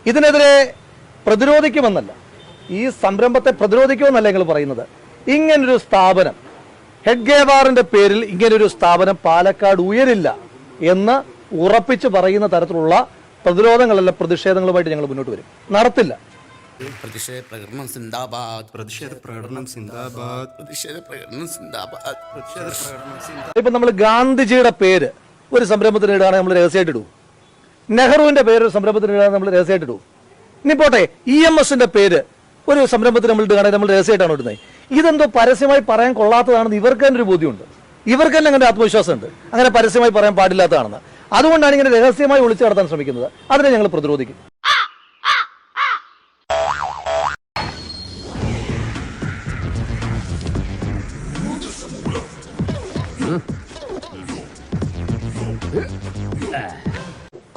ഇതിനെതിരെ പ്രതിരോധിക്കുമെന്നല്ല, ഈ സംരംഭത്തെ പ്രതിരോധിക്കുമെന്നല്ല നിങ്ങൾ പറയുന്നത്. ഇങ്ങനൊരു സ്ഥാപനം, ഹെഡ്ഗേവാറിന്റെ പേരിൽ ഇങ്ങനൊരു സ്ഥാപനം പാലക്കാട് ഉയരില്ല എന്ന് ഉറപ്പിച്ച് പറയുന്ന തരത്തിലുള്ള പ്രതിരോധങ്ങളല്ല പ്രതിഷേധങ്ങളുമായിട്ട് ഞങ്ങൾ മുന്നോട്ട് വരും. നടത്തില്ല. ഇപ്പൊ നമ്മൾ ഗാന്ധിജിയുടെ പേര് ഒരു സംരംഭത്തിന് ഇടുകയാണെങ്കിൽ നമ്മൾ രഹസ്യമായിട്ട് ഇടൂ. നെഹ്റുവിന്റെ പേര് ഒരു സംരംഭത്തിന് ഇടുകയാണെങ്കിൽ നമ്മൾ രഹസ്യമായിട്ട് ഇടൂ. ഇനി പോട്ടെ, EMSന്റെ പേര് ഒരു സംരംഭത്തിന് നമ്മൾ ഇടുകയാണെങ്കിൽ നമ്മൾ രഹസ്യമായിട്ടാണ് ഇടുന്നത്. ഇതെന്തോ പരസ്യമായി പറയാൻ കൊള്ളാത്തതാണെന്ന് ഇവർക്ക് തന്നെ ഒരു ബോധ്യമുണ്ട്. ഇവർക്ക് തന്നെ അങ്ങനെ ആത്മവിശ്വാസമുണ്ട്, അങ്ങനെ പരസ്യമായി പറയാൻ പാടില്ലാത്തതാണെന്ന്. അതുകൊണ്ടാണ് ഇങ്ങനെ രഹസ്യമായി ഒളിച്ചു നടത്താൻ ശ്രമിക്കുന്നത്. അതിനെ ഞങ്ങൾ പ്രതിരോധിക്കും.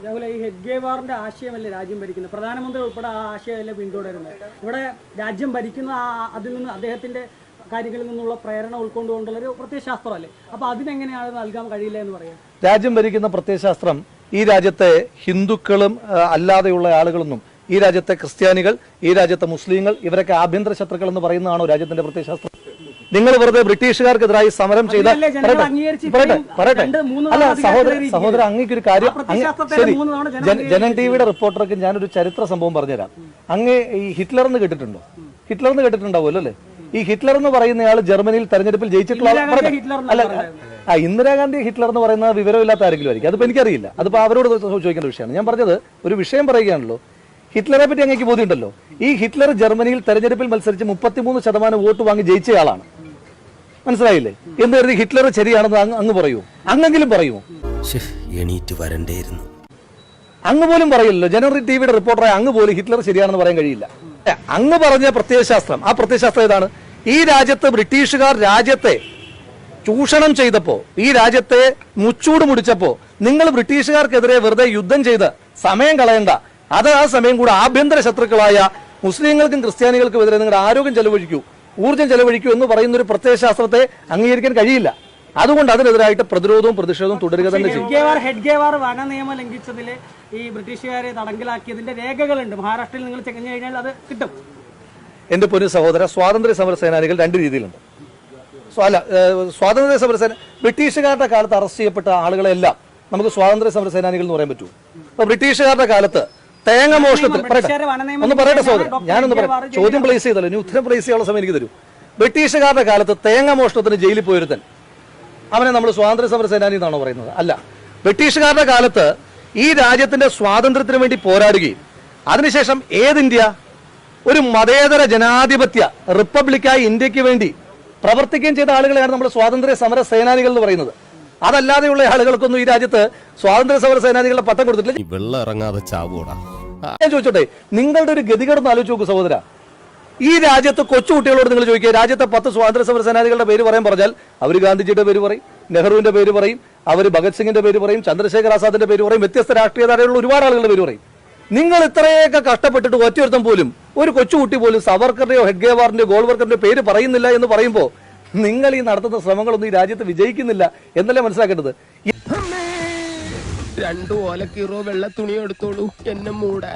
അതേപോലെ ഈ ഹെഡ്ഗേവാറിന്റെ ആശയമല്ലേ രാജ്യം ഭരിക്കുന്നത്, പ്രധാനമന്ത്രി ഉൾപ്പെടെ ആ ആശയമല്ലേ പിന്തുടരുന്നത്. ഇവിടെ രാജ്യം ഭരിക്കുന്ന അതിൽ നിന്ന് അദ്ദേഹത്തിന്റെ കാര്യങ്ങളിൽ നിന്നുള്ള പ്രേരണ ഉൾക്കൊണ്ടുകൊണ്ടുള്ള ഒരു പ്രത്യയശാസ്ത്രമല്ലേ. അപ്പൊ അതിനെങ്ങനെയാണ് നൽകാൻ കഴിയില്ല എന്ന് പറയാം? രാജ്യം ഭരിക്കുന്ന പ്രത്യയശാസ്ത്രം ഈ രാജ്യത്തെ ഹിന്ദുക്കളും അല്ലാതെയുള്ള ആളുകളൊന്നും, ഈ രാജ്യത്തെ ക്രിസ്ത്യാനികൾ, ഈ രാജ്യത്തെ മുസ്ലിങ്ങൾ, ഇവരൊക്കെ ആഭ്യന്തര ശത്രുക്കൾ എന്ന് പറയുന്നതാണോ രാജ്യത്തിന്റെ പ്രത്യയശാസ്ത്രം? നിങ്ങൾ വെറുതെ ബ്രിട്ടീഷുകാർക്കെതിരായി സമരം ചെയ്ത പറയട്ടെ. അല്ല സഹോദര, അങ്ങേക്കൊരു കാര്യം, ശരി, ജനൻ ടിവിയുടെ റിപ്പോർട്ടർക്ക് ഞാനൊരു ചരിത്ര സംഭവം പറഞ്ഞുതരാം. അങ്ങ് ഈ ഹിറ്റ്ലർ എന്ന് കേട്ടിട്ടുണ്ടോ? ഹിറ്റ്ലർ എന്ന് കേട്ടിട്ടുണ്ടാവുമല്ലോ അല്ലേ? ഈ ഹിറ്റ്ലർ എന്ന് പറയുന്നയാൾ ജർമ്മനിയിൽ തെരഞ്ഞെടുപ്പിൽ ജയിച്ചിട്ടുള്ള അല്ല, ഇന്ദിരാഗാന്ധി ഹിറ്റ്ലർ എന്ന് പറയുന്ന വിവരമില്ലാത്ത ആരെങ്കിലും ആയിരിക്കും. അതിപ്പോ എനിക്കറിയില്ല, അതിപ്പോ അവരോട് ചോദിക്കേണ്ട വിഷയമാണ്. ഞാൻ പറഞ്ഞത് ഒരു വിഷയം പറയുകയാണല്ലോ. ഹിറ്റ്ലറെ പറ്റി അങ്ങേക്ക് ബോധ്യമുണ്ടല്ലോ. ഈ ഹിറ്റ്ലർ ജർമ്മനിയിൽ തെരഞ്ഞെടുപ്പിൽ മത്സരിച്ച് 33% വോട്ട് വാങ്ങി ജയിച്ചയാളാണ്. മനസ്സിലായില്ലേ? എന്ന് കരുതി ഹിറ്റ്ലർ ശരിയാണെന്ന് അങ്ങ് പറയൂ? അങ്ങെങ്കിലും പറയുമോ? എണീറ്റ് വരണ്ടേയിരുന്നു. അങ്ങ് പോലും പറയില്ലല്ലോ. ജനറൽ ടിവിയുടെ റിപ്പോർട്ടറായ അങ്ങ് പോലും ഹിറ്റ്ലർ ശരിയാണെന്ന് പറയാൻ കഴിയില്ല. അങ്ങ് പറഞ്ഞ പ്രത്യയശാസ്ത്രം, ആ പ്രത്യയശാസ്ത്രം ഏതാണ്? ഈ രാജ്യത്ത് ബ്രിട്ടീഷുകാർ രാജ്യത്തെ ചൂഷണം ചെയ്തപ്പോ, ഈ രാജ്യത്തെ മുച്ചൂട് മുടിച്ചപ്പോ നിങ്ങൾ ബ്രിട്ടീഷുകാർക്കെതിരെ വെറുതെ യുദ്ധം ചെയ്ത് സമയം കളയണ്ട. അത് ആ സമയം കൂടെ ആഭ്യന്തര ശത്രുക്കളായ മുസ്ലിങ്ങൾക്കും ക്രിസ്ത്യാനികൾക്കും എതിരെ നിങ്ങളുടെ ആരോഗ്യം ചെലവഴിക്കൂ, ഊർജ്ജം ചെലവഴിക്കൂ എന്ന് പറയുന്ന ഒരു പ്രത്യയശാസ്ത്രത്തെ അംഗീകരിക്കാൻ കഴിയില്ല. അതുകൊണ്ട് അതിനെതിരായിട്ട് പ്രതിരോധവും പ്രതിഷേധവും തുടരുക തന്നെ ചെയ്യും. ഹെഡ്ഗേവാർ വന നിയമം ലംഘിച്ചതിൽ ഈ ബ്രിട്ടീഷുകാരെ തടങ്കലാക്കിയതിന്റെ രേഖകളുണ്ട്. മഹാരാഷ്ട്രയിൽ നിങ്ങൾ ചെക്ക് കഴിഞ്ഞാൽ അത് കിട്ടും. എന്റെ പൊന്നു സഹോദര, സ്വാതന്ത്ര്യ സമര സേനാനികൾ രണ്ട് രീതിയിലുണ്ട്. സ്വാതന്ത്ര്യ സമര സേന ബ്രിട്ടീഷുകാരുടെ കാലത്ത് അറസ്റ്റ് ചെയ്യപ്പെട്ട ആളുകളെല്ലാം നമുക്ക് സ്വാതന്ത്ര്യ സമര സേനാനികൾ എന്ന് പറയാൻ പറ്റൂ. അപ്പൊ ബ്രിട്ടീഷുകാരുടെ കാലത്ത് തേങ്ങ മോഷണത്തിന് ഒന്ന് പറയട്ടെ സഹോദരൻ, ഞാനൊന്ന് പറയാം. ചോദ്യം പ്ലേസ് ചെയ്തല്ലോ, ഇനി ഉത്തരം പ്ലേസ് ചെയ്യാനുള്ള സമയം എനിക്ക് തരൂ. ബ്രിട്ടീഷുകാരുടെ കാലത്ത് തേങ്ങ മോഷണത്തിന് ജയിലിൽ പോയിരുത്തൻ അവനെ നമ്മൾ സ്വാതന്ത്ര്യ സമര സേനാനി എന്നാണോ പറയുന്നത്? അല്ല. ബ്രിട്ടീഷുകാരുടെ കാലത്ത് ഈ രാജ്യത്തിന്റെ സ്വാതന്ത്ര്യത്തിന് വേണ്ടി പോരാടുകയും അതിനുശേഷം ഇന്ത്യ ഒരു മതേതര ജനാധിപത്യ റിപ്പബ്ലിക്കായി ഇന്ത്യക്ക് വേണ്ടി പ്രവർത്തിക്കുകയും ചെയ്ത ആളുകളെയാണ് നമ്മൾ സ്വാതന്ത്ര്യ സമര സേനാനികൾ എന്ന് പറയുന്നത്. അതല്ലാതെയുള്ള ആളുകൾക്കൊന്നും ഈ രാജ്യത്ത് സ്വാതന്ത്ര്യ സമര സേനാനികളുടെ പട്ടം കൊടുത്തിട്ടില്ല. ഞാൻ ചോദിച്ചോട്ടെ, നിങ്ങളുടെ ഒരു ഗതികേടൊന്ന് ആലോചിച്ച് നോക്കൂ സഹോദര. ഈ രാജ്യത്ത് കൊച്ചുകുട്ടികളോട് നിങ്ങൾ ചോദിക്കുക, രാജ്യത്തെ 10 സ്വാതന്ത്ര്യ സമര സേനാനികളുടെ പേര് പറഞ്ഞാൽ അവർ ഗാന്ധിജിയുടെ പേര് പറയും, നെഹ്റുവിന്റെ പേര് പറയും, അവർ ഭഗത് സിംഗിന്റെ പേര് പറയും, ചന്ദ്രശേഖർ ആസാദിന്റെ പേര് പറയും, വ്യത്യസ്ത രാഷ്ട്രീയധാരയുള്ള ഒരുപാട് ആളുകളുടെ പേര് പറയും. നിങ്ങൾ ഇത്രയൊക്കെ കഷ്ടപ്പെട്ടിട്ട് ഒറ്റയൊരുത്തം പോലും, ഒരു കൊച്ചുകുട്ടി പോലും സവർക്കറിന്റെയോ ഹെഡ്ഗേവാറിന്റെയോ ഗോൾവർക്കറിന്റെയോ പേര് പറയുന്നില്ല എന്ന് പറയുമ്പോൾ നിങ്ങൾ ഈ നടത്തുന്ന ശ്രമങ്ങളൊന്നും ഈ രാജ്യത്ത് വിജയിക്കുന്നില്ല എന്നല്ലേ മനസ്സിലാക്കേണ്ടത്. 2 ഓലക്കീറോ വെള്ള തുണി എടുത്തോളൂ എന്നെ മൂടാൻ.